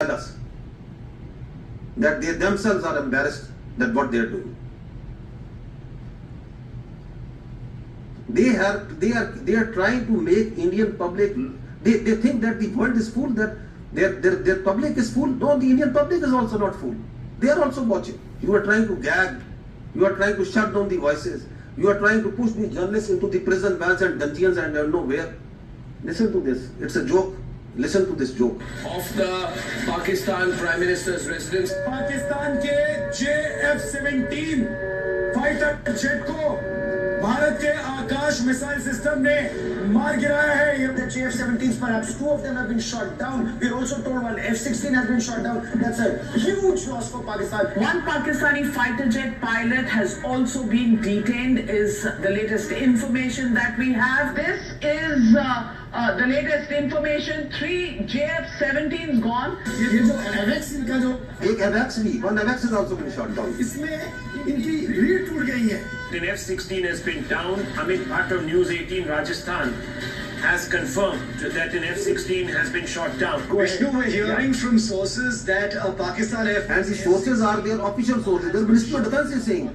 tell us that they themselves are embarrassed that what they are doing. They are trying to make Indian public. They think that the world is full, that their public is full. No, the Indian public is also not full. They are also watching. You are trying to gag. You are trying to shut down the voices. You are trying to push the journalists into the prison vans and dungeons and nowhere. Listen to this. It's a joke. Listen to this joke. Of the Pakistan Prime Minister's residence. Pakistan के JF-17 fighter jet को भारत के आकाश missile system ने मार गिराया है. The JF-17s, perhaps two of them have been shot down. We're also told one F-16 has been shot down. That's a huge loss for Pakistan. One Pakistani fighter jet pilot has also been detained, is the latest information that we have. This is the latest information. 3 JF-17s gone. ये जो AWACS इनका जो एक AWACS भी, one AWACS is also been shot down. इसमें इनकी रीढ़ टूट गई है. An F-16 has been down. Amit Bhatt of News 18 Rajasthan has confirmed that an F-16 has been shot down. Vishnu, we're hearing from sources that Pakistan Air And the sources are their official sources. The Ministry of Defense is saying,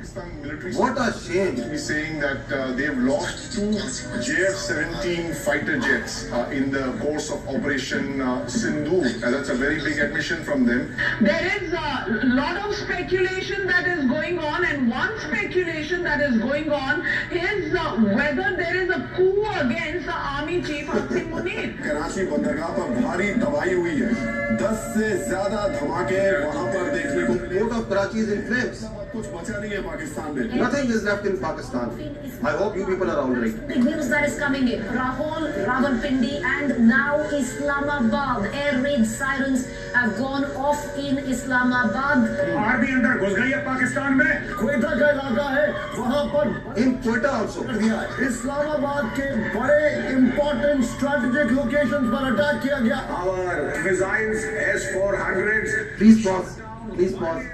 what a shame. He's saying that they've lost 2 JF-17 fighter jets in the course of Operation Sindoor. That's a very big admission from them. There is a lot of speculation that is going on, and one speculation that is going on is whether there is a coup against the Army Chief Haqi Munir. Karachi बंदरगाह पर भारी तबाही हुई है. 10 से ज्यादा धमाके वहां पर देखने को मिले. Port of Karachi is in flames. कुछ बचा नहीं है पाकिस्तान में. Nothing is left in Pakistan. I hope you people are all right. Big news that is coming in. Rahul, Rawalpindi and now Islamabad. Air raid sirens have gone off in Islamabad. Army अंदर घुस गई है पाकिस्तान में. क्वेटा का इलाका है, वहां पर In Quetta also. इस्लामाबाद के बड़े इंपॉर्टेंट स्ट्रेटेजिक लोकेशंस पर अटैक किया गया. Our missiles S-400s. Please pause. Please pause.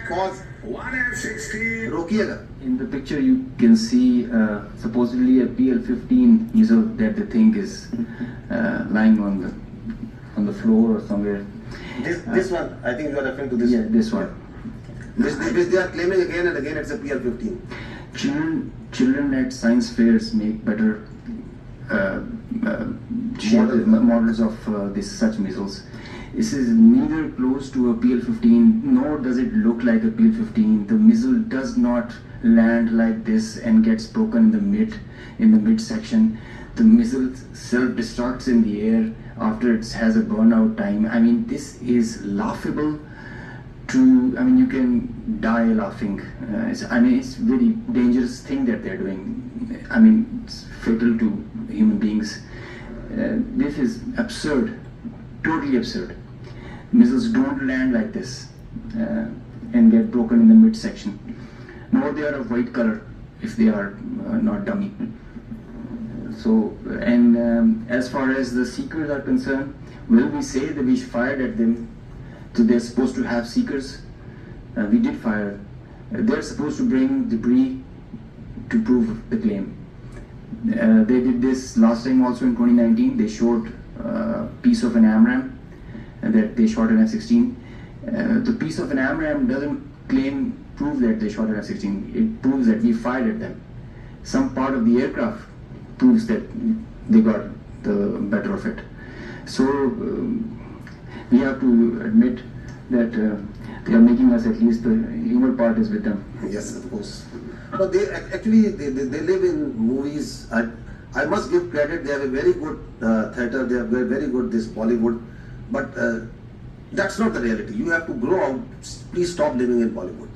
Pause. One F-16. रोकिएगा. In the picture you can see supposedly a PL-15 missile that they think is lying on the floor or somewhere. This one, I think you are referring to this. Yeah, this one. Which they are claiming again and again it's a PL-15. Children at science fairs make better models of such missiles. This is neither close to a PL-15 nor does it look like a PL-15. The missile does not land like this and gets broken in the mid section. The missile self-destructs in the air after it has a burnout time. I mean, this is laughable. You can die laughing. It's a very dangerous thing that they're doing. It's fatal to human beings. This is absurd, totally absurd. Missiles don't land like this and get broken in the midsection. Nor they are of white color if they are not dummy. So, as far as the seekers are concerned, will we say that we fired at them? So they're supposed to have seekers. We did fire. They're supposed to bring debris to prove the claim. They did this last time also in 2019. They showed a piece of an AMRAAM that they shot an F-16. The piece of an AMRAAM doesn't prove that they shot an F-16. It proves that we fired at them. Some part of the aircraft proves that they got the better of it. So we have to admit that they are making us, at least the humor part is with them. Yes, of course. But they live in movies. I must give credit. They have a very good theatre. They have very good this Bollywood. But that's not the reality. You have to grow out. Please stop living in Bollywood.